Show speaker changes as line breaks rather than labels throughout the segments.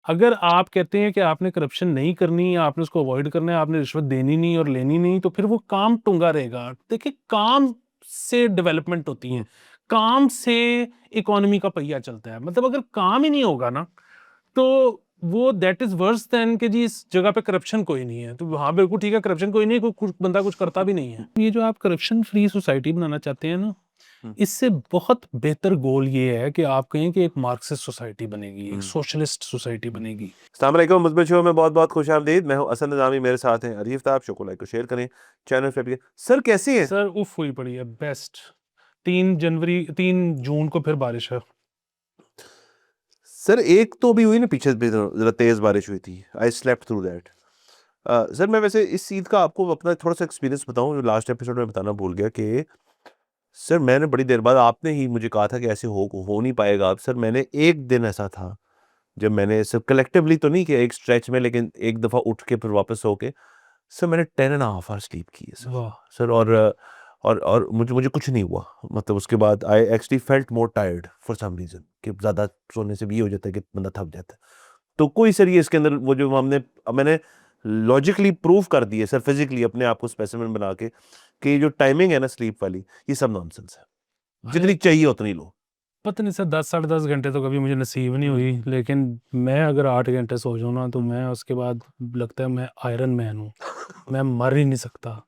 अगर आप कहते हैं कि आपने करप्शन नहीं करनी या आपने उसको अवॉइड करना है, आपने रिश्वत देनी नहीं और लेनी नहीं, तो फिर वो काम टूंगा रहेगा। देखिए, काम से डेवलपमेंट होती है, काम से इकोनॉमी का पहिया चलता है। मतलब अगर काम ही नहीं होगा ना, तो वो दैट इज वर्स देन कि जी इस जगह पे करप्शन कोई नहीं है। तो हाँ, बिल्कुल ठीक है, करप्शन कोई नहीं है, कोई कुछ बंदा कुछ करता भी नहीं है। ये जो आप करप्शन फ्री सोसाइटी बनाना चाहते हैं ना, इससे बहुत बेहतर गोल ये है कि आप कहें कि एक मार्क्सिस्ट सोसाइटी बनेगी, एक सोशलिस्ट सोसाइटी बनेगी।
अस्सलाम वालेकुम, मुस्बित शो में बहुत बहुत खुश आमदीद। मैं हूं असद निज़ामी, मेरे साथ हैं अरीफ ताब। शो को लाइक और शेयर करें, चैनल पे। सर कैसी है?
सर उफ हुई पड़ी है, बेस्ट। 3 जून को फिर बारिश है।
सर एक तो अभी हुई ना, पीछे भी जरा तेज बारिश हुई थी। I slept through that. Sir मैं वैसे इस ईद का आपको अपना थोड़ा सा एक्सपीरियंस बताऊं, जो लास्ट एपिसोड में बताना भूल गया कि सर मैंने बड़ी देर बाद, आपने ही मुझे कहा था कि ऐसे हो नहीं पाएगा। अब सर मैंने एक दिन ऐसा था जब मैंने सिर्फ कलेक्टिवली तो नहीं किया एक स्ट्रेच में, लेकिन एक दफ़ा उठ के फिर वापस सो के, सर मैंने 10.5 आवर स्लीप की है सर।
वाह।
सर और मुझे मुझे कुछ नहीं हुआ। मतलब उसके बाद I actually felt more tired for some reason, कि ज़्यादा सोने से भी ये हो जाता है कि बंदा थक जाता है। तो कोई सर ये इसके अंदर वो जो मैंने लॉजिकली प्रूव कर दिए सर, फिजिकली अपने आप को स्पेसिमेन बना के, कि ये जो टाइमिंग है ना स्लीप वाली, ये सब नॉनसेंस है। जितनी चाहिए उतनी लो।
पता नहीं सर, 10 साढ़े 10 घंटे तो कभी मुझे नसीब नहीं हुई, लेकिन मैं अगर 8 घंटे सो जाऊँ ना, तो मैं उसके बाद लगता है मैं आयरन मैन हूँ, मैं मर ही नहीं सकता।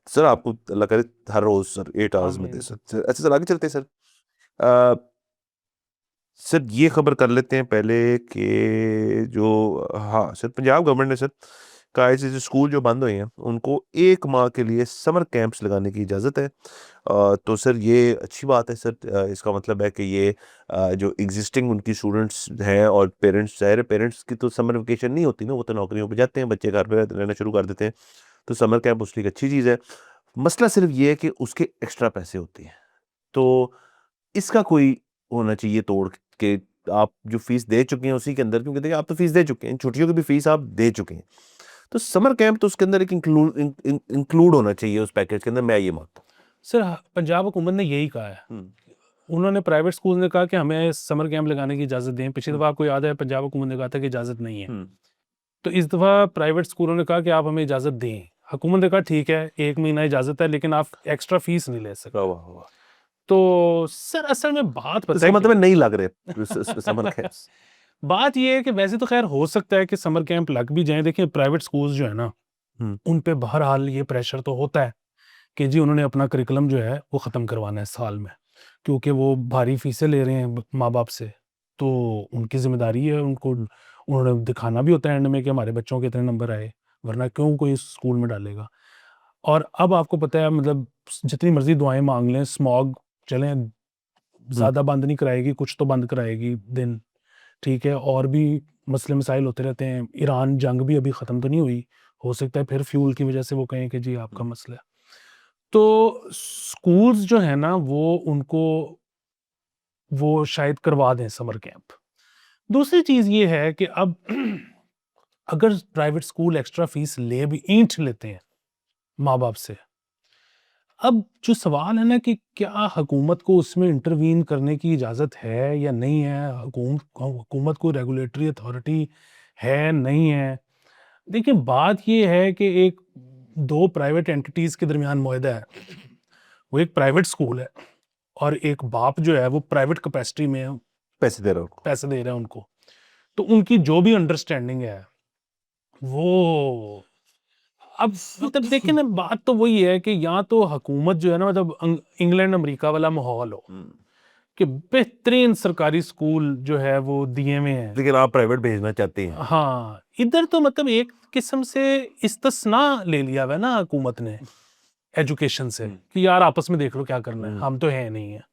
सर आपको अल्लाह करे हर रोज सर 8 आवर्स में दे
आमीन।
सर। अच्छा सर, आगे चलते हैं सर। अ, सर ये खबर कर लेते हैं पहले कि जो, हाँ सर, पंजाब गवर्नमेंट ने सर कहा है जो स्कूल जो बंद हुए हैं उनको 1 माह के लिए समर कैंप्स लगाने की इजाज़त है। तो सर ये अच्छी बात है सर। इसका मतलब है कि ये जो एग्जिस्टिंग उनकी स्टूडेंट्स हैं और पेरेंट्स, ज़ाहिर पेरेंट्स की तो समर वेकेशन नहीं होती ना, वो तो नौकरियों पे जाते हैं, बच्चे घर पे रहना शुरू कर देते हैं। तो समर कैंप उसकी एक अच्छी चीज़ है। मसला सिर्फ ये है कि उसके एक्स्ट्रा पैसे होते हैं। तो इसका कोई होना चाहिए तोड़ के, आप जो फीस दे चुके हैं उसी के अंदर, क्योंकि देखिए आप तो फीस दे चुके हैं, छुट्टियों की भी फीस आप दे चुके हैं, तो समर कैंप तो उसके अंदर एक इंक्लूड होना चाहिए उस पैकेज के अंदर। मैं ये मानता
सर पंजाब हुकूमत ने यही कहा है।
हूँ।
उन्होंने प्राइवेट स्कूल ने कहा कि हमें समर कैंप लगाने की इजाज़त दें। पिछली दफ़ा आपको याद है, पंजाब हुकूमत ने कहा था कि इजाज़त नहीं है। तो इस दफ़ा प्राइवेट स्कूलों ने कहा कि आप हमें इजाज़त दें। हुकूमत ने कहा ठीक है, 1 महीना इजाज़त है, लेकिन आप एक्स्ट्रा फीस नहीं ले
वाह
सकते।
वाह वाह।
तो सर असल में बात
तो
पता
इसका
है क्या
मतलब
है?
नहीं लग रहे समर कैंप्स।
बात ये है कि वैसे तो खैर हो सकता है कि समर कैंप लग भी जाएँ। देखिए प्राइवेट स्कूल्स जो है ना,
हम्म
उन पे बहरहाल ये प्रेशर तो होता है कि जी उन्होंने अपना करिकुलम जो है वो ख़त्म करवाना है साल में, क्योंकि वो भारी फीसें ले रहे हैं माँ-बाप से। तो उनकी ज़िम्मेदारी है, उनको उन्होंने दिखाना भी होता है एंड में कि हमारे बच्चों के इतने नंबर आए, वरना क्यों कोई स्कूल में डालेगा। और अब आपको पता है, मतलब जितनी मर्ज़ी दुआएँ माँग लें, स्मॉग चलें
हम्म
ज़्यादा बंद नहीं कराएगी, कुछ तो बंद कराएगी दिन, ठीक है? और भी मसले मसाइल होते रहते हैं। ईरान जंग भी अभी ख़त्म तो नहीं हुई, हो सकता है फिर फ्यूल की वज़ह से वो कहें कि जी आपका मसला है। तो स्कूल्स जो है ना, वो उनको वो शायद करवा दें समर कैंप। दूसरी चीज़ ये है कि अब अगर प्राइवेट स्कूल एक्स्ट्रा फीस ले भी ऐंठ लेते हैं माँ-बाप से, अब जो सवाल है ना कि क्या हुकूमत को उसमें इंटरवीन करने की इजाज़त है या नहीं है? हुकूमत को रेगुलेटरी अथॉरिटी है, नहीं है? देखिए बात ये है कि एक 2 प्राइवेट एंटिटीज़ के दरमियान मुआहदा है। वो एक प्राइवेट स्कूल है और एक बाप जो है वो प्राइवेट कैपेसिटी में
पैसे दे रहा हूँ।
पैसे दे रहा है उनको। तो उनकी जो भी अंडरस्टैंडिंग है, वो अब मतलब देखिए ना, बात तो वही है कि या तो हुकूमत जो है ना, मतलब इंग्लैंड अमेरिका वाला माहौल हो कि बेहतरीन सरकारी स्कूल जो है वो दिए हुए हैं।
लेकिन आप प्राइवेट भेजना चाहते हैं।
हाँ, इधर तो मतलब एक किस्म से इस्तिस्ना ले लिया हुआ है ना हुकूमत ने एजुकेशन से कि यार आपस में देख लो क्या करना है, हम तो है नहीं है।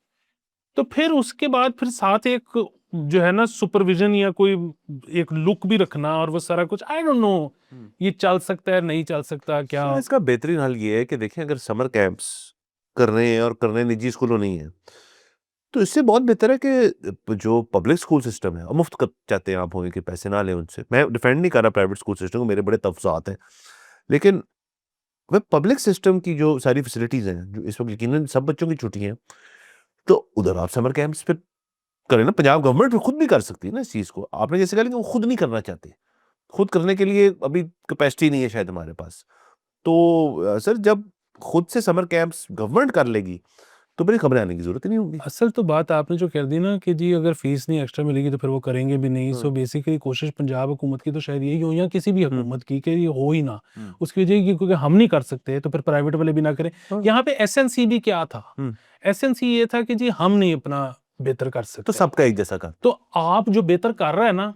तो फिर उसके बाद फिर साथ एक जो है ना सुपरविजन या कोई एक लुक भी रखना और वो सारा कुछ, आई डोंट नो ये चल सकता है नहीं चल सकता क्या।
सर इसका बेहतरीन हल ये है कि देखें, अगर समर कैंप्स कर रहे हैं और करने निजी स्कूलों नहीं है, तो इससे बहुत बेहतर है कि जो पब्लिक स्कूल सिस्टम है, और मुफ्त कर चाहते हैं आप होंगे कि पैसे ना लें उनसे। मैं डिफेंड नहीं कर रहा प्राइवेट स्कूल सिस्टम को, मेरे बड़े तफसात हैं, लेकिन वह पब्लिक सिस्टम की जो सारी फैसिलिटीज़ हैं, जो इस वक्त यकीनन सब बच्चों की छुट्टी हैं, तो उधर आप समर कैंप्स पे करें ना, पंजाब गवर्नमेंट भी खुद भी कर सकती है ना इस चीज़ को। आपने जैसे कहा, लेकिन वो खुद नहीं करना चाहते, खुद करने के लिए अभी कैपेसिटी नहीं है शायद हमारे पास। तो सर जब खुद से समर कैंप्स गवर्नमेंट कर लेगी तो फिर घबराने की जरूरत ही नहीं होगी।
असल तो बात आपने जो कर दी ना कि जी अगर फीस नहीं एक्स्ट्रा मिलेगी तो फिर वो करेंगे भी नहीं। सो बेसिकली कोशिश पंजाब हुकूमत की तो शायद यही हो, या किसी भी हुकूमत की, कि ये हो ही ना। उसकी वजह ये, क्योंकि हम नहीं कर सकते तो फिर प्राइवेट वाले भी ना करें। यहाँ पे एसएनसी भी क्या था, एसएनसी ये था कि जी हम नहीं अपना बेहतर कर
तो
सकते,
सबका एक जैसा कर।
तो आप जो बेहतर कर रहा है ना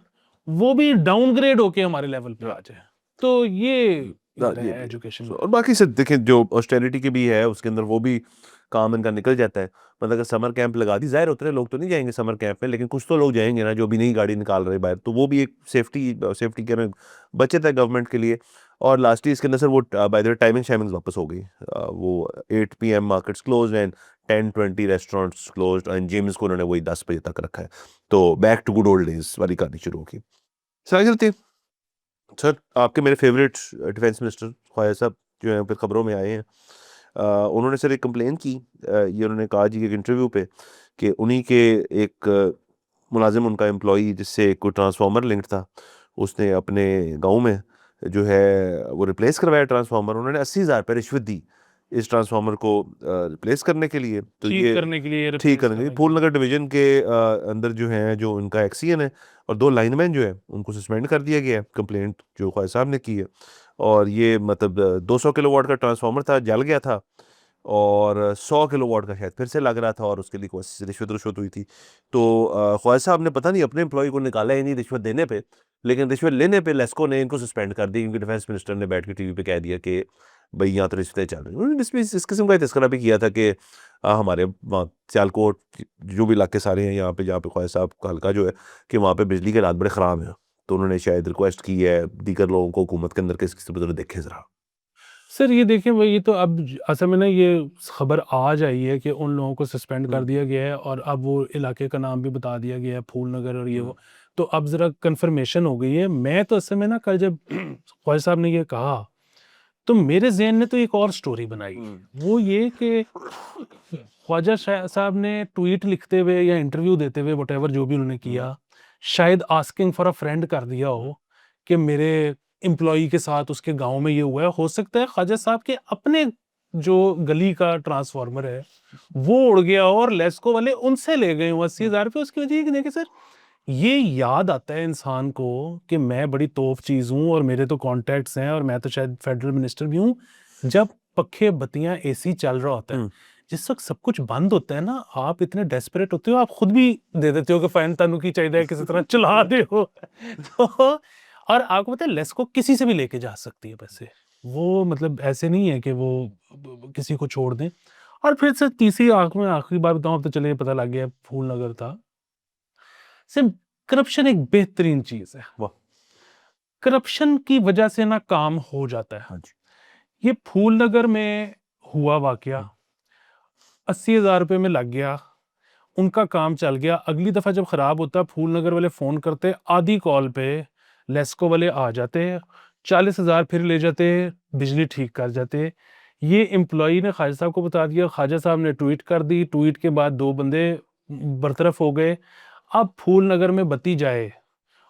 वो भी डाउनग्रेड होके हमारे लेवल पे आ जाए। तो ये इधर
ये
है
भी
एजुकेशन
और बाकी से देखें, जो ऑस्टेरिटी के भी है उसके अंदर वो भी काम इनका निकल जाता है। मतलब अगर समर कैंप लगा दी, जाहिर उतने लोग तो नहीं जाएंगे समर कैंप में, लेकिन कुछ तो लोग जाएंगे ना जो भी नई गाड़ी निकाल रहे बाहर, तो वो भी एक सेफ्टी के में बचत है गवर्नमेंट के लिए। और लास्टली इसके अंदर सर वो बाय द टाइमिंग शाइमिंग वापस हो गई। वो 8 PM markets close and 10-20 restaurants closed and gyms को उन्होंने वही 10 बजे तक रखा है। तो back to good old days वाली कहानी शुरू होगी। सर आपके मेरे favourite defence minister Khwaja Sahab जो हैं फिर खबरों में आए हैं। उन्होंने सर एक कंप्लेन की। ये उन्होंने कहा जी एक इंटरव्यू पे कि उन्हीं के एक मुलाजिम, उनका एम्प्लॉई जिससे कोई ट्रांसफार्मर लिंक था, उसने अपने गांव में जो है वो रिप्लेस करवाया ट्रांसफार्मर। उन्होंने 80,000 रुपये रिश्वत दी इस ट्रांसफार्मर को रिप्लेस करने के लिए। तो
ठीक
ये
करने के लिए,
ठीक
रिप्लेस
करने के लिए
करने के लिए।
फूलनगर डिवीजन के अंदर जो है, जो उनका एक्सीएन है और 2 लाइनमैन जो है उनको सस्पेंड कर दिया गया है, कंप्लेंट जो ख्वाजा साहब ने की है। और ये मतलब 200 किलोवाट का ट्रांसफार्मर था, जल गया था, और 100 किलोवाट का शायद फिर से लग रहा था, और उसके लिए कोई रिश्वत हुई थी। तो ख्वाजा साहब ने पता नहीं अपने एम्प्लॉय को निकाला ही नहीं रिश्वत देने पे, लेकिन रिश्वत लेने पे लेस्को ने इनको सस्पेंड कर दी, क्योंकि डिफेंस मिनिस्टर ने बैठ के टीवी पे कह दिया कि भाई यहाँ तो रिश्वतें चल रही हैं। उन्होंने इसमें इस किस्म का तस्करा भी किया था कि हमारे वहाँ सियालकोट जो भी इलाके सारे हैं यहाँ पे, जहाँ पे ख्वाजा साहब का हल्का जो है, कि वहाँ पे बिजली के हालात बड़े ख़राब हैं। तो उन्होंने शायद रिक्वेस्ट की है दीगर लोगों को हुकूमत के अंदर के इसकी तरफ देखें ज़रा।
सर ये देखें भाई, ये तो अब असल में ना ये खबर आज आई है कि उन लोगों को सस्पेंड कर दिया गया है, और अब वो इलाके का नाम भी बता दिया गया है, फूलनगर और ये वो। तो अब ज़रा कंफर्मेशन हो गई है। मैं तो असल में ना कल जब ख्वाजा साहब ने ये कहा तो मेरे ज़हन ने तो एक और स्टोरी बनाई। वो ये कि ख्वाजा साहब ने ट्वीट लिखते हुए या इंटरव्यू देते हुए व्हाटएवर जो भी उन्होंने किया, शायद आस्किंग फॉर अ फ्रेंड कर दिया हो कि मेरे एम्प्लॉई के साथ उसके गांव में ये हुआ है। हो सकता है ख्वाजा साहब के अपने जो गली का ट्रांसफार्मर है वो उड़ गया हो और लेस्को वाले उनसे ले गए हो 80,000 रुपये। उसकी वजह कि देखिए सर, ये याद आता है इंसान को कि मैं बड़ी तोप चीज हूं और मेरे तो कॉन्टैक्ट्स हैं और मैं तो शायद फेडरल मिनिस्टर भी हूं। जब पखे बत्तियां एसी चल रहा होता है, जिस वक्त सब कुछ बंद होता है ना, आप इतने डेस्परेट होते हो, आप खुद भी दे देते हो कि फैन तानू की चाहिए किसी तरह चला दे हो। तो और आपको पता है लेस्को किसी से भी लेके जा सकती है पैसे। वो मतलब ऐसे नहीं है कि वो किसी को छोड़ दें। और फिर से तीसरी आंख में आखिरी बार बताऊं, अब तो चलिए पता लग गया फूलनगर था। सिर्फ करप्शन एक बेहतरीन चीज है।
वाह।
करप्शन की वजह से ना काम हो जाता है।
हाँ जी।
ये फूलनगर में हुआ वाकया 80,000 रुपए में लग गया, उनका काम चल गया। अगली दफा जब खराब होता फूलनगर वाले फोन करते, आधी कॉल पे लेस्को वाले आ जाते, 40,000 फिर ले जाते, बिजली ठीक कर जाते। ये एम्प्लॉई ने ख्वाजा साहब को बता दिया, ख्वाजा साहब ने ट्वीट कर दी, ट्वीट के बाद 2 बंदे बरतरफ हो गए। अब फूलनगर में बत्ती जाए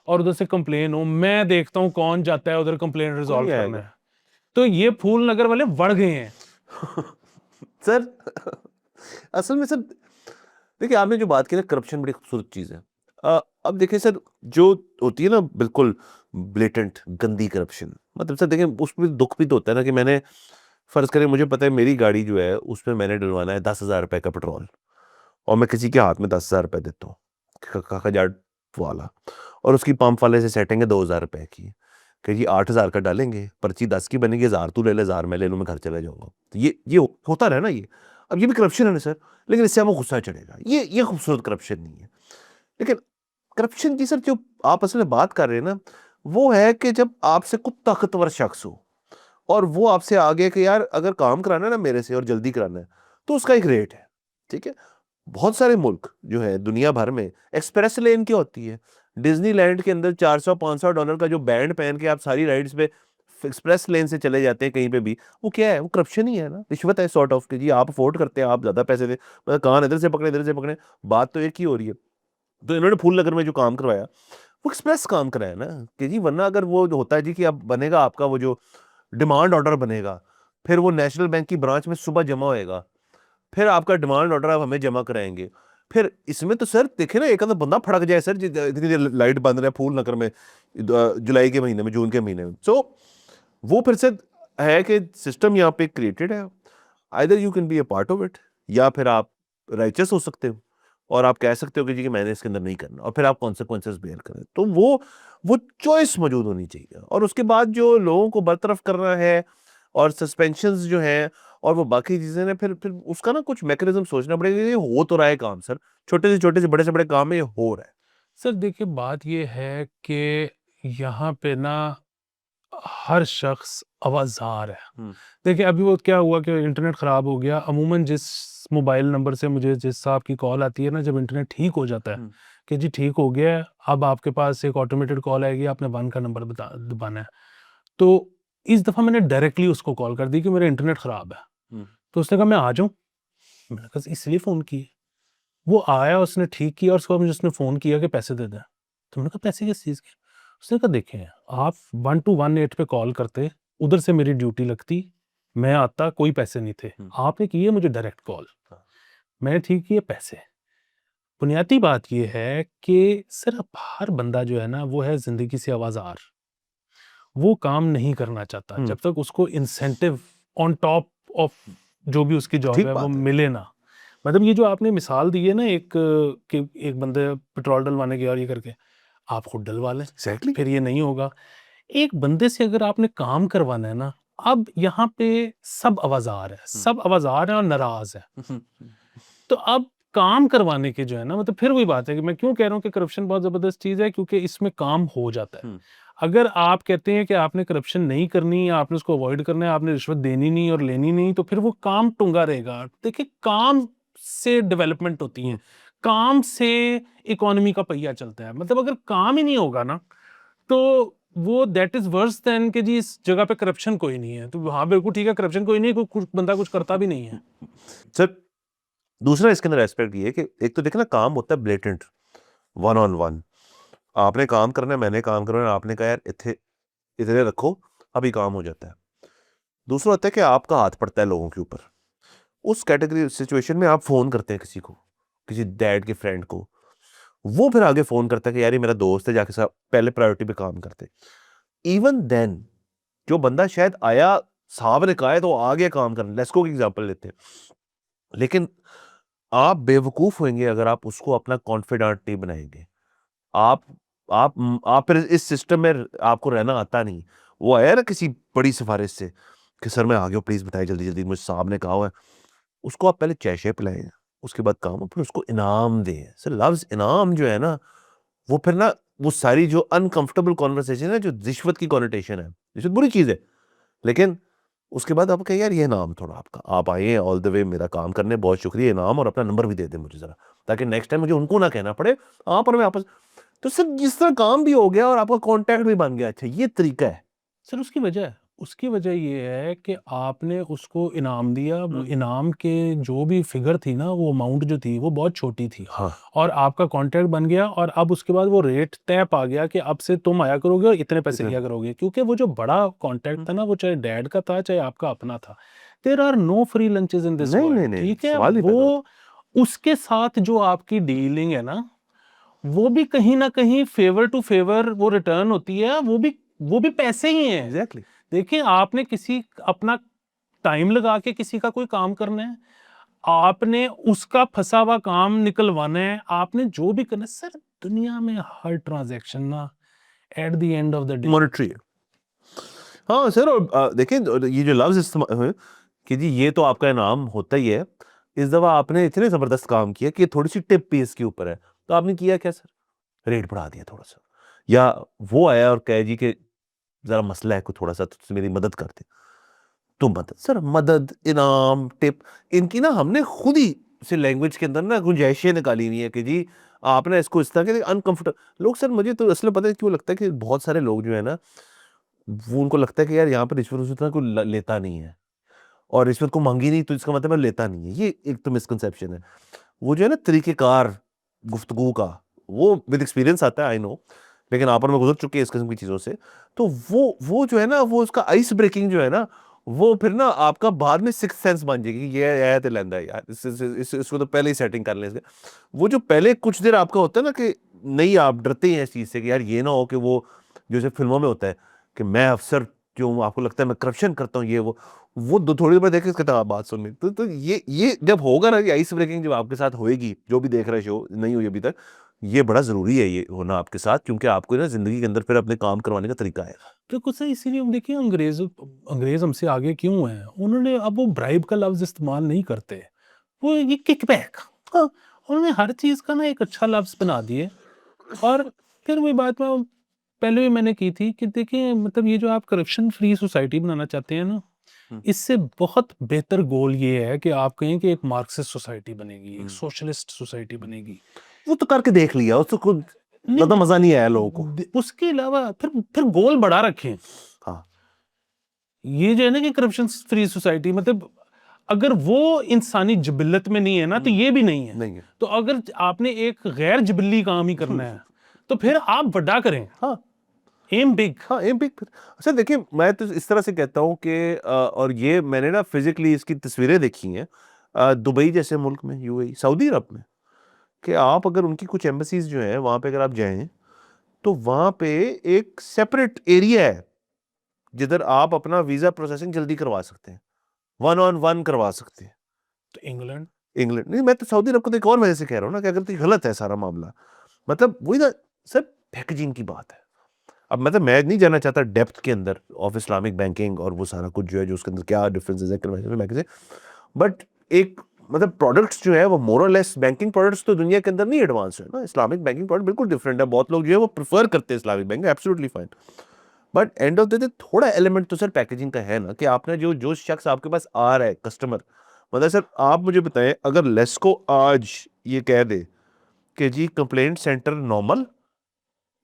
और उधर से कंप्लेन हो, मैं देखता हूँ कौन जाता है उधर कंप्लेन
कोई
रिजॉल्व
नहीं
करना
आएगा।
है। तो ये फूलनगर वाले बढ़ गए हैं।
सर असल में सर देखिए, आपने जो बात की ना, करप्शन बड़ी खूबसूरत चीज़ है। अब देखिए सर, जो होती है ना बिल्कुल ब्लेटेंट गंदी करप्शन, मतलब सर देखिए उसमें दुख भी तो होता है ना, कि मैंने फ़र्ज़ करें मुझे पता है मेरी गाड़ी जो है उसमें मैंने डलवाना है 10,000 रुपए का पेट्रोल, और मैं किसी के हाथ में 10,000 रुपए देता हूँ, खजाट वाला, और उसकी पंप वाले से सेटिंग है 2,000 रुपए की, कि जी 8,000 का डालेंगे, पर्ची 10 की बनेगी, 1,000 तू ले ले, 1,000 मैं ले लूँ, मैं घर चला जाऊँगा। तो ये होता रहा ना ये। अब ये भी करप्शन है ना सर, लेकिन इससे आपको गुस्सा चढ़ेगा। ये खूबसूरत करप्शन नहीं है। लेकिन करप्शन की सर जो आप असल में बात कर रहे हैं ना, वो है कि जब आपसे कुछ ताकतवर शख्स हो और वो आपसे आगे कि यार अगर काम कराना है ना मेरे से और जल्दी कराना है, तो उसका एक रेट है, ठीक है? बहुत सारे मुल्क जो है दुनिया भर में एक्सप्रेस लेन क्या होती है, डिज्नीलैंड के अंदर $400-500 का जो बैंड पहन के आप सारी राइड्स पे एक्सप्रेस लेन से चले जाते हैं कहीं पे भी, वो क्या है? वो करप्शन ही है ना, रिश्वत है सॉर्ट ऑफ, कि जी आप अफोर्ड करते हैं, आप ज्यादा पैसे दें, मतलब कान इधर से पकड़े इधर से पकड़े, बात तो एक ही हो रही है। तो इन्होंने फूल नगर में जो काम करवाया वो एक्सप्रेस काम कराया ना कि जी, वरना अगर वो होता है जी कि अब बनेगा आपका वो जो डिमांड ऑर्डर बनेगा, फिर वो नेशनल बैंक की ब्रांच में सुबह जमा होएगा, फिर आपका डिमांड ऑर्डर आप हमें जमा कराएंगे, फिर इसमें तो सर देखे ना एक आधा बंदा फड़क जाए सर, इतनी देर लाइट बंद रहे फूल नगर में जुलाई के महीने में, जून के महीने में। सो वो फिर से है कि सिस्टम यहाँ पे क्रिएटेड है, either you can be a part of it, या फिर आप राइचस हो सकते हो और आप कह सकते हो कि जी कि मैंने इसके अंदर नहीं करना, और फिर आप कॉन्सिक्वेंसेस बेयर करें। तो वो चॉइस मौजूद होनी चाहिए। और उसके बाद जो लोगों को बरतरफ करना है और सस्पेंशंस जो हैं और वो बाकी चीजें ना, फिर उसका ना कुछ मैकेनिज्म सोचना पड़ेगा। ये हो तो रहा है काम सर, छोटे से बड़े काम में ये हो रहा है।
सर देखिए बात ये है कि यहाँ पे ना हर शख्स आवाज़ार है। देखिए अभी वो क्या हुआ कि इंटरनेट ख़राब हो गया। अमूमन जिस मोबाइल नंबर से मुझे जिस साहब की कॉल आती है ना, जब इंटरनेट ठीक हो जाता है कि जी ठीक हो गया है, अब आपके पास एक ऑटोमेटेड कॉल आएगी, आपने 1 का नंबर दबाना है। तो इस दफ़ा मैंने डायरेक्टली उसको कॉल कर दी कि मेरा इंटरनेट ख़राब है। तो उसने कहा मैं आ जाऊँ? मैंने कहा इसलिए फ़ोन किए। वो आया, उसने ठीक किया और उसके बाद मुझे उसने फ़ोन किया कि पैसे दे दें। तो मैंने कहा पैसे किस चीज़ के? उसने कहा देखें आप 1218 पे कॉल करते, उधर से मेरी ड्यूटी लगती, मैं आता, कोई पैसे नहीं थे। आपने किए मुझे डायरेक्ट कॉल, मैंने ठीक किए पैसे। बुनियादी बात ये है कि सिर्फ हर बंदा जो है ना वो है ज़िंदगी से आवाज़ार। वो काम नहीं करना चाहता जब तक उसको इंसेंटिव ऑन टॉप ऑफ जो भी उसकी जॉब
ठीक
है वो
बात है।
मिले ना। मतलब ये जो आपने मिसाल दी है ना एक कि एक बंदे पेट्रोल डलवाने गया और ये करके, आप खुद डलवा लें,
एग्जैक्टली।
फिर ये नहीं होगा। एक बंदे से अगर आपने काम करवाना है ना, अब यहाँ पे सब आवाज़ार है, सब आवाज़ार हैं और नाराज़ हैं। तो अब काम करवाने के जो है ना, मतलब फिर वही बात है कि मैं क्यों कह रहा हूँ कि करप्शन बहुत ज़बरदस्त चीज़ है, क्योंकि इसमें काम हो जाता है। अगर आप कहते हैं कि आपने करप्शन नहीं करनी या आपने उसको अवॉइड करना है, आपने रिश्वत देनी नहीं और लेनी नहीं, तो फिर वो काम टूंगा रहेगा। देखिए काम से डेवलपमेंट होती है, काम से इकोनॉमी का पहिया चलता है। मतलब अगर काम ही नहीं होगा ना, तो वो दैट इज़ वर्स देन कि जी इस जगह पे करप्शन कोई नहीं है। तो हाँ, बिल्कुल ठीक है, करप्शन कोई नहीं है, कुछ बंदा कुछ करता भी नहीं है।
सर दूसरा इसके अंदर एस्पेक्ट ये है कि एक तो देखे ना काम होता है ब्लेटेंट, वन ऑन वन। आपने काम करना है, मैंने काम करना है, आपने कहा यार इतने रखो, अभी काम हो जाता है। दूसरा होता है कि आपका हाथ पड़ता है लोगों के ऊपर। उस कैटेगरी सिचुएशन में आप फोन करते हैं किसी को, किसी डैड के फ्रेंड को, वो फिर आगे फोन करता है कि यार ये मेरा दोस्त है, जाके साहब पहले प्रायोरिटी पे काम करते। इवन देन जो बंदा शायद आया, साहब ने कहा है तो आ गया काम करने, लेट्स गो की एग्जांपल लेते हैं, लेकिन आप बेवकूफ होंगे अगर आप उसको अपना कॉन्फिडेंट नहीं बनाएंगे। आप आप फिर इस सिस्टम में आपको रहना आता नहीं। वो आया ना किसी बड़ी सिफारिश से कि सर मैं आ गया हूँ, प्लीज बताइए जल्दी जल्दी, मुझे साहब ने कहा हुआ है। उसको आप पहले चाय शाय पिलाएं, उसके बाद काम हो, फिर उसको इनाम दें। सर लफ्ज इनाम जो है ना, वो फिर ना वो सारी जो अनकंफर्टेबल कॉन्वर्सेशन है, जो रिश्वत की कॉनोटेशन है, रिश्वत बुरी चीज है, लेकिन उसके बाद आप कहें यार ये इनाम थोड़ा आपका, आप आए ऑल द वे मेरा काम करने, बहुत शुक्रिया, इनाम, और अपना नंबर भी दे दें मुझे जरा, ताकि नेक्स्ट टाइम मुझे उनको ना कहना पड़े, आप और मैं आपस। तो सर जिस तरह काम भी हो गया और आपका कांटेक्ट भी बन गया, अच्छा ये तरीका है।
सर उसकी वजह ये है कि आपने उसको इनाम दिया, वो इनाम के जो भी फिगर थी ना, वो अमाउंट जो थी वो बहुत छोटी थी,
हाँ
और आपका कॉन्ट्रैक्ट बन गया, और अब उसके बाद वो रेट तय पा गया कि अब से तुम आया करोगे और इतने पैसे लिया करोगे, क्योंकि वो जो बड़ा कॉन्ट्रैक्ट था ना, वो चाहे डैड का था चाहे आपका अपना था। There are no free lunches in this
नहीं
वर्ल्ड,
नहीं नहीं,
ठीक है।
सवाल ही पैदा होता।
वो उसके साथ जो आपकी डीलिंग है ना, वो भी कहीं ना कहीं फेवर टू फेवर वो रिटर्न होती है, वो भी पैसे ही हैं।
एग्जैक्टली।
देखिए आपने किसी अपना टाइम लगा के किसी का कोई काम करना है, आपने उसका फंसा हुआ काम निकलवाना है, आपने जो भी करना है। सर दुनिया में हर ट्रांजैक्शन ना at the end of the day,
monetary है। हाँ सर, और देखिए ये जो लफ्ज इस्तेमाल हुए कि जी ये तो आपका इनाम होता ही है, इस दफा आपने इतने जबरदस्त काम किया कि थोड़ी सी टिप भी इसके ऊपर है, तो आपने किया क्या सर? रेट बढ़ा दिया थोड़ा सा, या वो आया और कहे जी कि जरा मसला है, कोई थोड़ा सा तो मेरी मदद कर दे, तो मदद सर, मदद, इनाम, टिप, इनकी ना हमने खुद ही से लैंग्वेज के अंदर ना गुंजाइशें निकाली हुई है कि जी आपने इसको इस तरह के अनकंफर्टेबल लोग। सर मुझे तो असल में पता है क्यों लगता है कि बहुत सारे लोग जो है ना, वो उनको लगता है कि यार यहाँ पर रिश्वत उतना कोई लेता नहीं है, और रिश्वत को मांगी नहीं तो इसका मतलब है लेता नहीं है। ये एक तो मिसकंसेप्शन है। वो जो है ना तरीकेकार गुफ्तगू का, वो विद एक्सपीरियंस आता है, आई नो, लेकिन आप और मैं गुजर चुके हैं इस किस्म की चीज़ों से। तो वो जो है ना, वो उसका आइस ब्रेकिंग जो है ना, वो फिर ना आपका बाद में सिक्स सेंस बन जाएगी कि ये तो लेंदा है यार, इसको तो पहले ही सेटिंग कर लें इसके। वो जो पहले कुछ देर आपका होता है ना कि नहीं, आप डरते हैं इस चीज़ से कि यार ये ना हो कि वो जैसे फिल्मों में होता है कि मैं अफसर जो आपको लगता है मैं करप्शन करता हूँ, ये वो थोड़ी देर बाद देखे इसके तो बात सुननी। तो ये जब होगा ना, ये आइस ब्रेकिंग जब आपके साथ होएगी, जो भी देख रहा है शो, नहीं हुई अभी तक, ये बड़ा ज़रूरी है ये होना आपके साथ, क्योंकि आपको ना ज़िंदगी के अंदर फिर अपने काम करवाने का तरीका आएगा।
तो कुछ सही, इसीलिए हम देखिए अंग्रेज हमसे आगे क्यों हैं? उन्होंने अब वो ब्राइब का लफ्ज़ इस्तेमाल नहीं करते। वो ये किकबैक, हाँ, उन्होंने हर चीज़ का ना एक अच्छा लफ्ज़ बना दिए। और फिर वही बात मैं पहले भी मैंने की थी कि देखिए मतलब ये जो आप करप्शन फ्री सोसाइटी बनाना चाहते हैं ना,
हुँ।
इससे बहुत बेहतर गोल ये है कि आप कहें कि एक मार्क्सिस्ट सोसाइटी बनेगी, एक
हुँ।
सोशलिस्ट सोसाइटी बनेगी।
वो तो करके देख लिया, उसको खुद
नहीं,
ज़्यादा मज़ा नहीं आया लोगों को।
उसके अलावा फिर गोल बड़ा रखें।
हाँ।
ये जो है ना कि करप्शन फ्री सोसाइटी, मतलब अगर वो इंसानी जिबिल्लत में नहीं है ना, तो ये भी नहीं है।
नहीं है।
तो अगर आपने एक गैर जिबिल्ली काम ही करना है, तो फिर आप बड़ा करें,
हाँ।
Am big.
हाँ, एम बिग। अच्छा देखिए, मैं तो इस तरह से कहता हूँ कि और ये मैंने ना फिज़िकली इसकी तस्वीरें देखी हैं दुबई जैसे मुल्क में, यूएई, सऊदी अरब में, कि आप अगर उनकी कुछ एम्बसीज़ जो हैं, वहाँ पे अगर आप जाएँ, तो वहाँ पे एक सेपरेट एरिया है, जिधर आप अपना वीज़ा प्रोसेसिंग जल्दी करवा सकते हैं। वन ऑन वन करवा सकते हैं।
तो इंग्लैंड,
इंग्लैंड नहीं, मैं तो सऊदी अरब को तो एक और वजह से कह रहा हूँ ना कि अगर तो ये गलत है सारा मामला। मतलब वही ना सर, पैकेजिंग की बात है। अब मतलब मैं नहीं जानना चाहता डेप्थ के अंदर ऑफ इस्लामिक बैंकिंग और वो सारा कुछ जो है, जो उसके अंदर क्या डिफरेंसेस है कन्वेंशनल बैंक से। बट एक मतलब प्रोडक्ट्स जो है वो मोर और लेस, बैंकिंग प्रोडक्ट्स तो दुनिया के अंदर नहीं एडवांस है ना, इस्लामिक बैंकिंग प्रोडक्ट बिल्कुल डिफरेंट है। बहुत लोग जो है वो प्रेफर करते हैं Islamic bank, absolutely fine. But end of the day थोड़ा एलिमेंट तो सर पैकेजिंग का है ना, कि आपने जो शख्स आपके पास आ रहा है, कस्टमर, मतलब सर आप मुझे बताएं, अगर लेस्को आज ये कह दे कि जी complaint centre normal,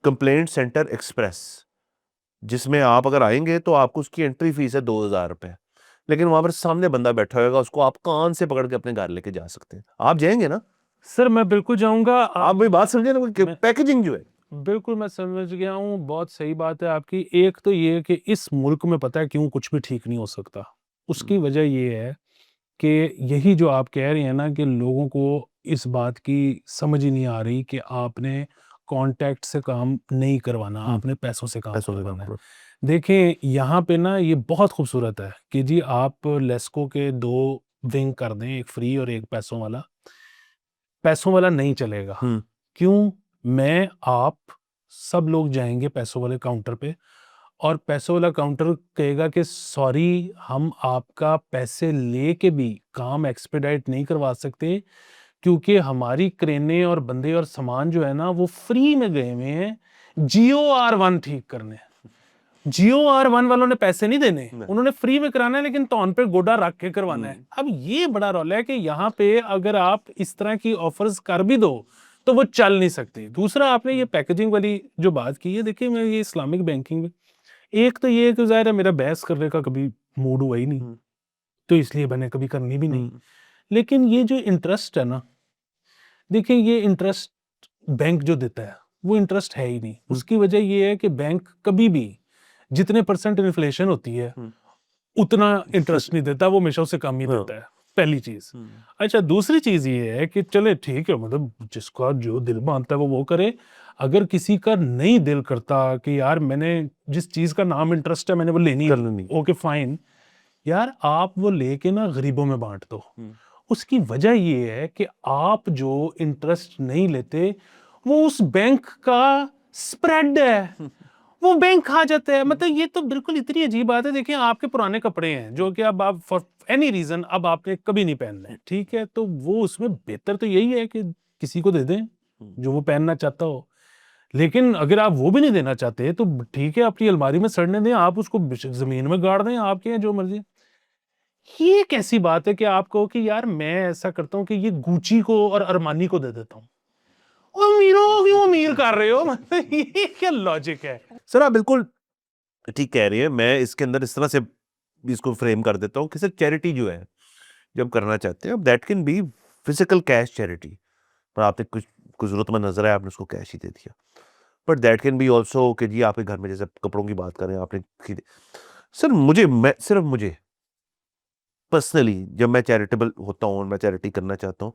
complaint centre express, जिसमें आप अगर आएंगे तो आपको उसकी एंट्री फीस है 2000 रुपए, लेकिन वहां पर सामने बंदा बैठा होगा, उसको आप कान से पकड़ के अपने घर लेके जा सकते हैं, आप जाएंगे ना?
सर मैं बिल्कुल जाऊंगा।
आप मेरी बात समझे ना,
मैं
पैकेजिंग जो है।
बिल्कुल मैं समझ गया हूँ, बहुत सही बात है आपकी। एक तो ये कि इस मुल्क में पता है क्यों कुछ भी ठीक नहीं हो सकता, उसकी वजह ये है कि यही जो आप कह रहे हैं ना कि लोगों को इस बात की समझ ही नहीं आ रही कि आपने कॉन्टैक्ट से काम नहीं करवाना, आपने पैसों से काम
पैसों से काम
करवाना है।
करो।
देखें यहाँ पे ना ये बहुत खूबसूरत है कि जी आप लेस्को के 2 विंग कर दें, एक फ्री और एक पैसों वाला। पैसों वाला नहीं चलेगा।
हम्म।
क्यों? मैं, आप, सब लोग जाएँगे पैसों वाले काउंटर पे और पैसों वाला काउंटर कहेगा कि सॉरी, हम आपका पैसे लेके भी काम एक्सपीडाइट नहीं करवा सकते, क्योंकि हमारी क्रेनें और बंदे और सामान जो है ना वो फ्री में गए हुए हैं जियो R1 ठीक करने। जियो R1 वालों ने पैसे नहीं देने,
नहीं।
उन्होंने फ्री में कराना है, लेकिन तौन पे गोडा रख के करवाना है। अब ये बड़ा रौला है कि यहाँ पे अगर आप इस तरह की ऑफर्स कर भी दो तो वो चल नहीं सकती। दूसरा, आपने ये पैकेजिंग वाली जो बात की है, देखिए मैं ये इस्लामिक बैंकिंग में, एक तो ये है कि ज़ाहिर है मेरा बहस करने का कभी मूड हुआ ही नहीं, तो इसलिए मैंने कभी करनी भी नहीं। लेकिन ये जो इंटरेस्ट है ना, देखिए ये इंटरेस्ट बैंक जो देता है वो इंटरेस्ट है ही नहीं। उसकी वजह ये है कि बैंक कभी भी जितने % इन्फ्लेशन होती है उतना इंटरेस्ट नहीं देता, वो हमेशा उससे कम ही देता है, पहली चीज। अच्छा, दूसरी चीज ये है कि चले ठीक है, मतलब जिसका जो दिल मानता है वो करे। अगर किसी का नहीं दिल करता कि यार मैंने जिस चीज का नाम इंटरेस्ट है मैंने वो लेनी है, ओके फाइन यार, आप वो लेके ना गरीबों में बांट दो। उसकी वजह ये है कि आप जो इंटरेस्ट नहीं लेते वो उस बैंक का स्प्रेड है, वो बैंक खा जाता है। मतलब ये तो बिल्कुल इतनी अजीब बात है। देखिए आपके पुराने कपड़े हैं जो कि अब आप फॉर एनी रीजन अब आपने कभी नहीं पहनने, ठीक है, तो वो उसमें बेहतर तो यही है कि किसी को दे दें जो वो पहनना चाहता हो। लेकिन अगर आप वो भी नहीं देना चाहते तो ठीक है, अपनी अलमारी में सड़ने दें, आप उसको जमीन में गाड़ दें, आपके हैं जो मर्जी। ये कैसी बात है कि आप कहो कि यार मैं ऐसा करता हूं कि ये गुची को और अरमानी को दे देता हूं। अमीरों क्यों अमीर कर रहे हो? मतलब ये क्या लॉजिक है?
सर आप बिल्कुल ठीक कह रही है। मैं इसके अंदर इस तरह से इसको फ्रेम कर देता हूँ कि सर चैरिटी जो है जब करना चाहते हैं, अब that can be physical cash charity, पर आपने कुछ कोई ज़रूरतमंद नज़र आया, आपने उसको कैश ही दे दिया। But that can be also कि जी आपके घर में जैसे कपड़ों की बात करें, आपने खरीदे। सर मुझे पर्सनली जब मैं चैरिटेबल होता हूँ, मैं चैरिटी करना चाहता हूँ,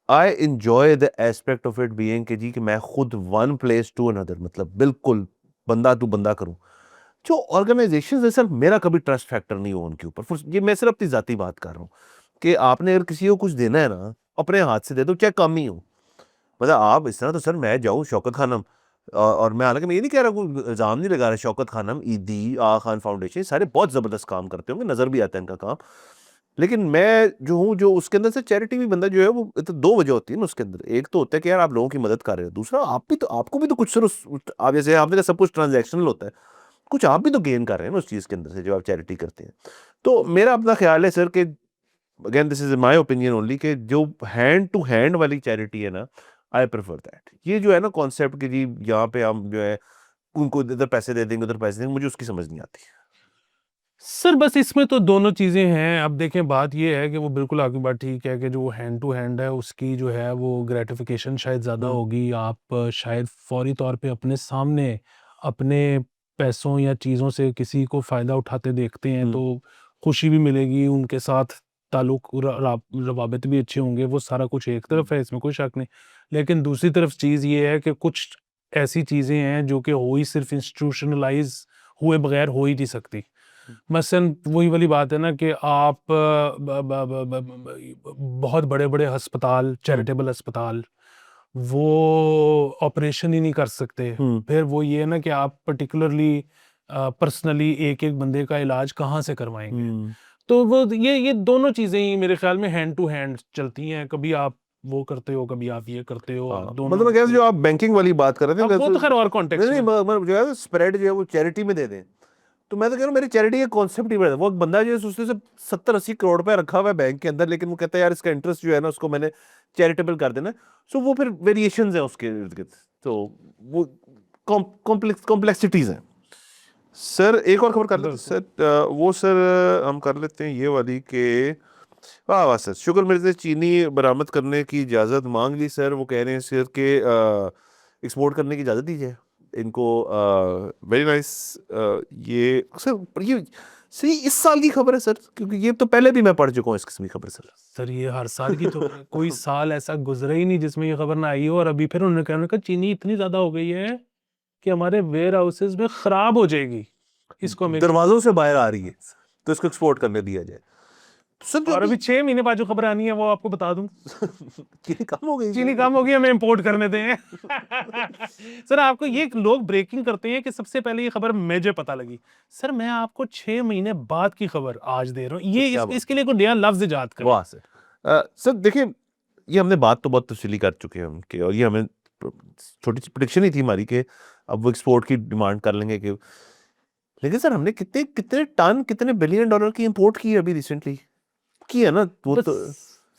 I enjoy the aspect of it being कि जी कि मैं खुद वन प्लेस टू अनदर, मतलब बिल्कुल बंदा टू बंदा करूँ। जो ऑर्गेनाइजेशंस है सर, मेरा कभी ट्रस्ट फैक्टर नहीं हो उनके ऊपर। ये मैं सिर्फ अपनी ज़ाती बात कर रहा हूँ कि आपने अगर किसी को कुछ देना है ना, अपने हाथ से दे दो, चाहे कम ही हो। मतलब आप इस तरह तो सर मैं जाऊँ शौकत खानम और मैं हालाँकि मैं ये नहीं कह रहा, कोई इल्ज़ाम नहीं लगा रहा, शौकत खानम, ईदी, आगा खान फाउंडेशन, ये सारे बहुत ज़बरदस्त काम करते होंगे, नज़र भी आता है इनका काम। लेकिन मैं जो हूँ, जो उसके अंदर से चैरिटी भी बंदा जो है वो तो 2 वजह होती है ना उसके अंदर। एक तो होता है कि यार आप लोगों की मदद कर रहे हो, दूसरा आप भी तो, आपको भी तो कुछ सर आप जैसे आपने कहा सब कुछ ट्रांज़ैक्शनल होता है, कुछ आप भी तो गेन कर रहे हैं ना उस चीज़ के अंदर से जो आप चैरिटी करते हैं। तो मेरा अपना ख़्याल है सर कि again this is my opinion only कि जो हैंड टू हैंड वाली चैरिटी है ना, आई प्रेफर दैट। ये जो है ना कॉन्सेप्ट कि जी यहाँ पे हम जो है उनको इधर पैसे दे देंगे, उधर पैसे देंगे, मुझे उसकी समझ नहीं आती।
सर बस इसमें तो दोनों चीज़ें हैं। अब देखें, बात ये है कि वो बिल्कुल आपकी बात ठीक है कि जो हैंड टू हैंड है उसकी जो है वो ग्रेटिफिकेशन शायद ज़्यादा
हुँ,
होगी। आप शायद फौरी तौर पे अपने सामने अपने पैसों या चीज़ों से किसी को फ़ायदा उठाते देखते हैं
हुँ,
तो खुशी भी मिलेगी, उनके साथ ताल्लुक रवाबित भी अच्छे होंगे, वो सारा कुछ एक तरफ है, इसमें कोई शक नहीं। लेकिन दूसरी तरफ चीज़ ये है कि कुछ ऐसी चीज़ें हैं जो कि हो ही सिर्फ इंस्टीट्यूशनलाइज हुए बगैर हो ही नहीं सकती।
हुँ,
मसलन वही वाली बात है ना कि आप बहुत बड़े-बड़े अस्पताल,
हुँ,
चैरिटेबल अस्पताल, वो ऑपरेशन ही नहीं कर सकते।
हुँ,
फिर वो ये है ना कि आप पर्टिकुलरली पर्सनली एक-एक बंदे का इलाज कहाँ से करवाएँगे?
हुँ।
तो वो ये दोनों चीज़ें ही मेरे ख़्याल में हैंड टू हैंड चलती हैं। कभी आप वो करते हो, कभी आप ये करते हो,
हाँ,
दोनों
मतलब मैं कह रहा जो आप बैंकिंग वाली बात कर रहे थे,
अब वो
वैसे
तो ख़ैर और
नहीं,
कॉन्टेक्स्ट
नहीं,
में।
म जो है स्प्रेड जो है वो चैरिटी में दे दें। तो मैं तो कह रहा हूँ मेरी चैरिटी का कॉन्सेप्ट ही बड़ा है। वो एक बंदा जो है उसने सिर्फ 70-80 करोड़ रुपए रखा हुआ है बैंक के अंदर, लेकिन वो कहता है यार इसका इंटरेस्ट जो है ना उसको मैंने चैरिटेबल कर देना है। सो वो फिर वेरिएशंस हैं उसके इर्द-गिर्द। तो वो कॉम्प्लेक्सिटीज़ हैं। सर एक और खबर कर लेते हैं
बिल्कुल।
सर, वो सर हम कर लेते हैं ये वाली कि वाह वाह सर, शुगर मिल से चीनी बरामद करने की इजाज़त मांग ली सर। वो कह रहे हैं सर कि एक्सपोर्ट करने की इजाज़त दीजिए इनको। Very nice. ये सर ये सही इस साल की खबर है सर, क्योंकि ये तो पहले भी मैं पढ़ चुका हूँ इस किस्म की खबर सर।
सर ये हर साल की तो कोई साल ऐसा गुजरा ही नहीं जिसमें ये खबर ना आई हो। और अभी फिर उन्होंने कहा चीनी इतनी ज्यादा हो गई है कि हमारे वेयर हाउसेस में खराब हो जाएगी, इसको हमें।
दरवाजों से बाहर आ रही है, तो इसको एक्सपोर्ट करने दिया जाए। तो सर जो
और
अभी
अभी 6 महीने बाद जो खबर आनी है वो आपको बता दूं,
चीनी कम हो गई
चीनी
सर।
कम होगी, हमें इंपोर्ट करने दें। सर आपको ये लोग ब्रेकिंग करते हैं कि सबसे पहले ये खबर मुझे पता लगी। सर मैं आपको 6 महीने बाद की खबर आज दे रहा हूँ।
तो
ये
क्या बात,
इसके लिए कोई नया लफ्ज इजाद करें।
वाह सर। सर देखिए, ये हमने बात तो बहुत तफसीली कर चुके हैं उनके, और ये हमें छोटी सी प्रिडिक्शन ही थी हमारी कि अब वो एक्सपोर्ट की डिमांड कर लेंगे कि, लेकिन सर हमने कितने कितने टन कितने बिलियन डॉलर की इंपोर्ट की है अभी रिसेंटली, की है ना वो
बस
तो।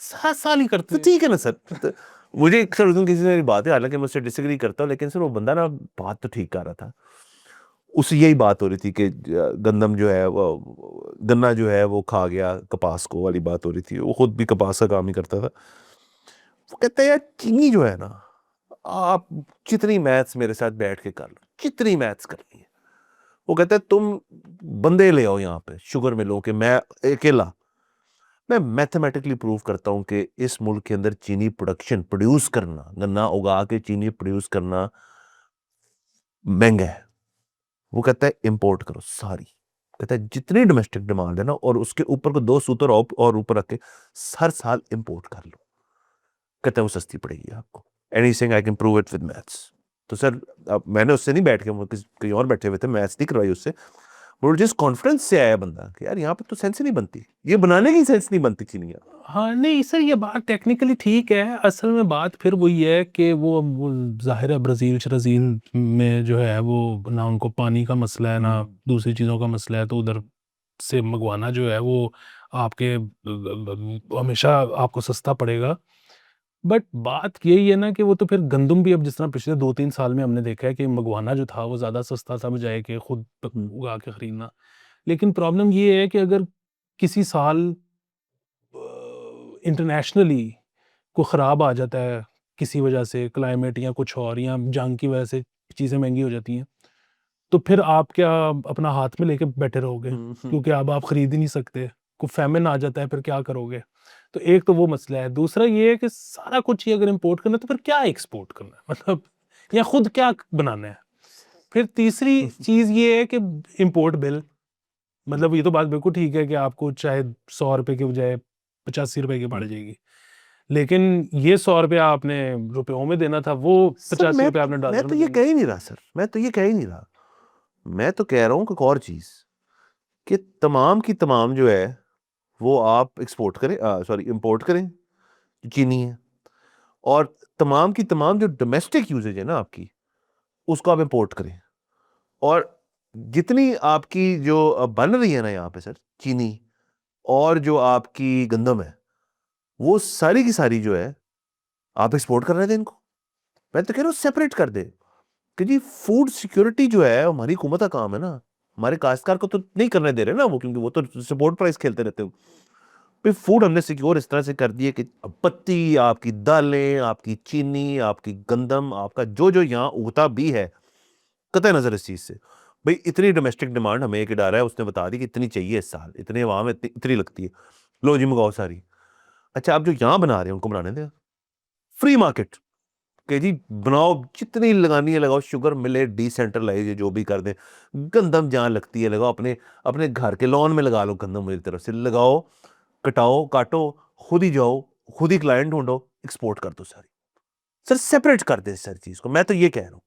7 साल ही करते
तो
हैं।
ठीक है ना सर। तो मुझे सर उस दिन किसी ने मेरी बात है, हालांकि मैं उससे डिसएग्री करता हूँ, लेकिन सर वो बंदा ना बात तो ठीक कर रहा था। उससे यही बात हो रही थी कि गंदम जो है वो, गन्ना जो है वो खा गया कपास को वाली बात हो रही थी। वो खुद भी कपास का काम ही करता था। वो कहता है यार चीनी जो है ना, आप जितनी मैथ्स मेरे साथ बैठ के कर लो, जितनी मैथ्स करनी है। वो कहता है तुम बंदे ले आओ यहाँ पे शुगर मिलों के, मैं अकेला मैं मैथमेटिकली प्रूव करता हूँ कि इस मुल्क के अंदर चीनी प्रोडक्शन प्रोड्यूस करना, गन्ना उगा के चीनी प्रोड्यूस करना महंगा है। वो कहता है इंपोर्ट करो सारी। कहता है जितनी डोमेस्टिक डिमांड है ना, और उसके ऊपर को 2 सूत्र और ऊपर रख के हर साल इंपोर्ट कर लो। कहता है वो सस्ती पड़ेगी आपको। And he saying I can prove it with maths. तो सर अब मैंने उससे नहीं बैठ के, वो कहीं और बैठे हुए थे, मैथ्स नहीं करवाई उससे। वो जिस कॉन्फिडेंस से आया बंदा कि यार यहाँ पे तो सेंस ही नहीं बनती, ये बनाने की सेंस नहीं बनती चीनियाँ।
हाँ, नहीं सर ये बात टेक्निकली ठीक है। असल में बात फिर वही है कि वो ज़ाहिर है ब्राज़ील शराज़ील में जो है वो ना उनको पानी का मसला है ना दूसरी चीज़ों का मसला है, तो उधर से मंगवाना जो है वो आपके हमेशा आपको सस्ता पड़ेगा। बट बात यही है ना कि वो तो फिर गंदम भी अब जिस तरह पिछले 2-3 साल में हमने देखा है कि मंगवाना जो था वो ज़्यादा सस्ता था बजाए कि खुद
हुँ,
उगा के खरीदना। लेकिन प्रॉब्लम ये है कि अगर किसी साल इंटरनेशनली को ख़राब आ जाता है किसी वजह से क्लाइमेट या कुछ और या जंग की वजह से चीज़ें महंगी हो जाती हैं, तो फिर आप क्या अपना हाथ में लेके बैठे रहोगे? क्योंकि अब आप खरीद ही नहीं सकते, कोई फैमिन आ जाता है, फिर क्या करोगे? तो एक तो वो मसला है। दूसरा ये है कि सारा कुछ ही अगर इंपोर्ट करना है तो फिर क्या एक्सपोर्ट करना है, मतलब या खुद क्या बनाना है? फिर तीसरी चीज़ ये है कि इंपोर्ट बिल, मतलब ये तो बात बिल्कुल ठीक है कि आपको चाहे 100 रुपए के बजाय 85 रुपए की पड़ जाएगी, लेकिन ये 100 रुपया आपने रुपयों में देना था, वो
सर
85 रुपए आपने
मैं
डॉलर
तो
में
ये
देने।
कह ही नहीं रहा सर, मैं तो ये कह ही नहीं रहा। मैं तो कह रहा हूँ एक और चीज़ कि तमाम की तमाम जो है वो आप एक्सपोर्ट करें, सॉरी इंपोर्ट करें, जो चीनी है, और तमाम की तमाम जो डोमेस्टिक यूजेज है ना आपकी, उसको आप इंपोर्ट करें। और जितनी आपकी जो बन रही है ना यहाँ पे सर चीनी और जो आपकी गंदम है, वो सारी की सारी जो है आप एक्सपोर्ट कर रहे थे इनको। मैं तो कह रहा हूँ सेपरेट कर दे कि जी फूड सिक्योरिटी जो है हमारी हुकूमत का काम है ना, हमारे काश्तकार को तो नहीं करने दे रहे ना वो, क्योंकि वो तो सपोर्ट प्राइस खेलते रहते हो। फिर फूड हमने सिक्योर इस तरह से कर दिए कि पत्ती, आपकी दालें, आपकी चीनी, आपकी गंदम, आपका जो जो यहाँ उगता भी है, कतई नजर इस चीज से भाई इतनी डोमेस्टिक डिमांड हमें एक इदारा है उसने बता दी कि इतनी चाहिए इस साल, इतने वहां में इतनी लगती है, लो जी मंगाओ सारी। अच्छा आप जो यहाँ बना रहे हैं उनको बनाने दें फ्री मार्केट कि जी बनाओ जितनी लगानी है लगाओ, शुगर मिले डिसेंट्रलाइज जो भी कर दें, गंदम जहाँ लगती है लगाओ, अपने अपने घर के लॉन में लगा लो गंदम, मेरी तरफ से लगाओ, कटाओ काटो, खुद ही जाओ, खुद ही क्लाइंट ढूंढो, एक्सपोर्ट कर दो सारी। सर सेपरेट कर दे सारी चीज को, मैं तो ये कह रहा हूँ।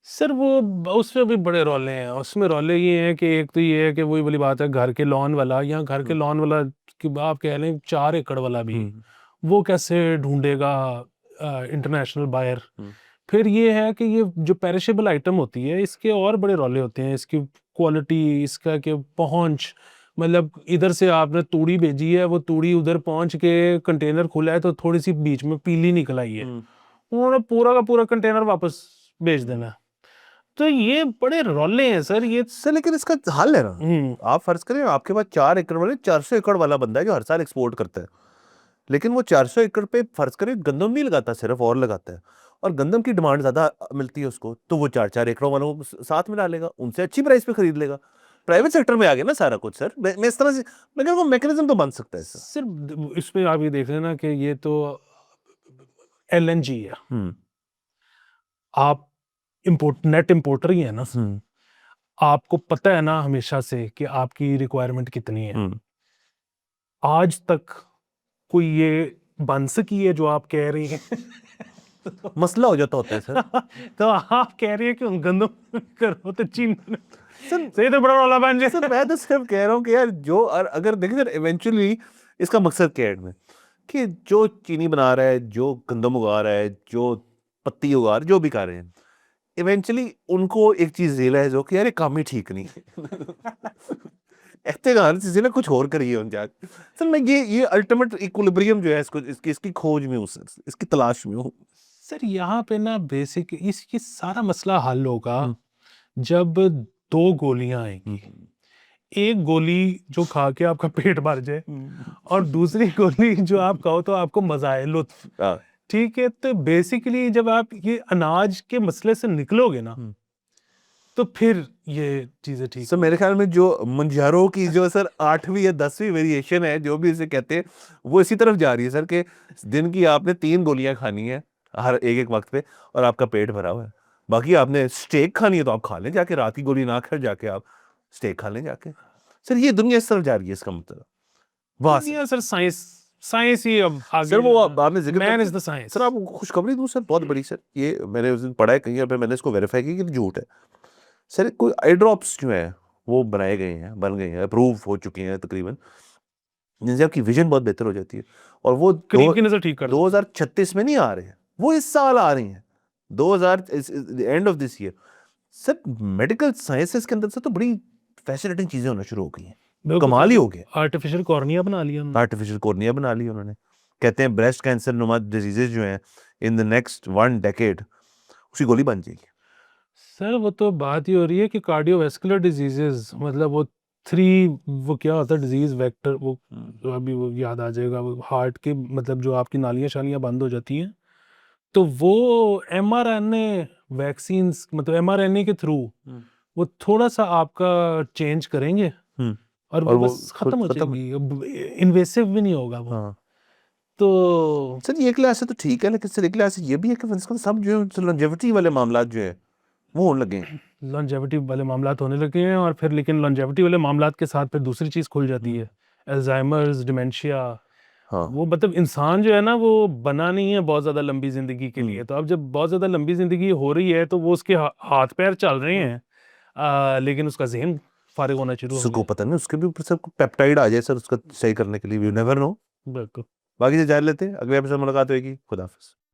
सर वो उसमें भी बड़े रौले हैं। उसमें रौले ये हैं कि एक तो ये है कि वही वाली बात है, घर के लॉन वाला या घर के लॉन वाला कि आप कह लें 4 एकड़ वाला भी, वो कैसे ढूंढेगा इंटरनेशनल बायर? फिर ये है कि ये जो पेरिशेबल आइटम होती है इसके और बड़े रौले होते हैं, इसकी क्वालिटी, इसका कि पहुंच, मतलब इधर से आपने तूड़ी भेजी है, वो तूड़ी उधर पहुंच के कंटेनर खुला है तो थोड़ी सी बीच में पीली निकल आई है, उन्होंने पूरा का पूरा कंटेनर वापस भेज देना है। तो ये बड़े रौले हैं सर ये।
सर लेकिन इसका हल है ना, आप फर्ज करें आपके पास 4 एकड़ वाले 400 एकड़ वाला बंदा है जो हर साल एक्सपोर्ट करता है, लेकिन वो 400 एकड़ पे फर्ज करें गंदम नहीं लगाता सिर्फ, और लगाता है, और गंदम की डिमांड ज्यादा मिलती है उसको, तो वो 4-4 एकड़ों वालों को साथ में डालेगा, उनसे अच्छी प्राइस पे खरीद लेगा। प्राइवेट सेक्टर में आ गया ना सारा कुछ सर। मैं इस तरह से मैं कह रहा हूँ मैकेनिज्म तो बन सकता है इसका।
सिर्फ इसमें आप ये देख लेना कि ये तो LNG है, आप नेट इंपोर्टर ही है ना, आपको पता है ना हमेशा से कि आपकी रिक्वायरमेंट कितनी है। आज तक कोई ये बन सकी है जो आप कह रही हैं?
मसला हो जाता होता है सर।
तो आप कह रही है कि गंदम करो तो चीन सही, तो बड़ा रौला बन जाए।
सर मैं तो सिर्फ कह रहा हूँ कि यार जो अगर देखिए सर इवेंचुअली इसका मकसद क्या है में कि जो चीनी बना रहा है, जो गंदम उगा रहा है, जो पत्ती उगा रहा है, जो भी कर रहे हैं, इवेंचुअली उनको एक चीज रियलाइज हो कि यार ये काम ही ठीक नहीं है। ऐसे गाने चीजें ना कुछ और करिए उन जाके। सर मैं ये अल्टीमेट इक्विलिब्रियम जो है इसको इसकी खोज में हूँ सर, इसकी तलाश में हूँ।
सर यहाँ पे ना बेसिक इसकी सारा मसला हल होगा जब 2 गोलियां आएंगी, एक गोली जो खा के आपका पेट भर जाए और दूसरी गोली जो आप खाओ तो आपको मजा आए, लुत्फ। ठीक है, तो बेसिकली जब आप ये अनाज के मसले से निकलोगे ना तो फिर ये चीजें ठीक
सर मेरे ख्याल में जो मंजारो की जो सर 8वीं या 10वीं वेरिएशन है जो भी इसे कहते हैं, वो इसी तरफ जा रही है सर कि दिन की आपने 3 गोलियां खानी है हर एक एक वक्त पे और आपका पेट भरा हुआ है। बाकी आपने स्टेक खानी है तो आप खा लें जाके, रात की गोली ना खा जाके आप स्टेक खा लें जाके। सर ये दुनिया इस तरफ जा रही है, इसका मतलब वाह
दुनिया सर साइंस साइंस ही अब आगे।
सर वो आपने जिक्र
man is the science.
Sir आपको खुशखबरी दूं सर बहुत बड़ी सर, ये मैंने उस दिन पढ़ा है कहीं पे, मैंने इसको वेरीफाई किया कि झूठ है सर। कोई आई ड्रॉप्स जो है वो बनाए गए हैं, बन गए हैं, अप्रूव हो चुके हैं तकरीबन, जिनसे आपकी विजन बहुत बेहतर हो जाती है, और वो
करीब की नजर ठीक कर
2036 में नहीं आ रहे हैं, वो इस साल आ रही हैं, 2000 end of this year. Sir medical sciences के अंदर से तो बड़ी फैसिनेटिंग चीजें होना शुरू हो गई हैं, कमाल ही हो गया।
आर्टिफिशियल कॉर्निया बना लिया उन्होंने।
आर्टिफिशियल कॉर्निया बना ली उन्होंने। कहते हैं ब्रेस्ट कैंसर नुमा डिजीजेज जो हैं इन द नेक्स्ट 1 डेकेड उसकी गोली बन जाएगी।
सर वो तो बात ही हो रही है कि कार्डियोवैस्कुलर डिजीजेस, मतलब वो 3 वो क्या होता है डिजीज वेक्टर, वो अभी वो याद आ जाएगा, वो हार्ट के मतलब जो आपकी नालियां शालियां बंद हो जाती हैं तो वो mRNA वैक्सीन्स मतलब mRNA के थ्रू वो थोड़ा सा आपका चेंज करेंगे
हम्म,
और
और
वो
वो
बस खत्म हो
खत्म।
जाएगी, इन्वेसिव भी नहीं होगा वो।
हाँ
तो
सर ये क्लास से तो ठीक है, लेकिन सर एक क्लास से ये भी है कि कम सब जो लॉन्जेविटी वाले मामला जो है वो होने लगे हैं।
लॉन्जेविटी वाले मामलात होने लगे हैं, और फिर लेकिन लॉन्जेविटी वाले मामलात के साथ फिर दूसरी चीज़ खुल जाती है, अल्जाइमर्स, डिमेंशिया।
हाँ
वो मतलब इंसान जो है ना वो बना नहीं है बहुत ज़्यादा लंबी ज़िंदगी के लिए। तो अब जब बहुत ज़्यादा लंबी ज़िंदगी हो रही है तो वो उसके हाथ पैर चल रहे हैं, लेकिन उसका जहन फारिग होना शुरू हो
उसको
गया।
पता नहीं उसके भी ऊपर सब पेप्टाइड आ जाए सर उसका सही करने के लिए, यू नेवर नो।
बिल्कुल।
बाकी से जान लेते हैं, अगले एपिसोड मुलाकात होगी। खुदा हाफिज।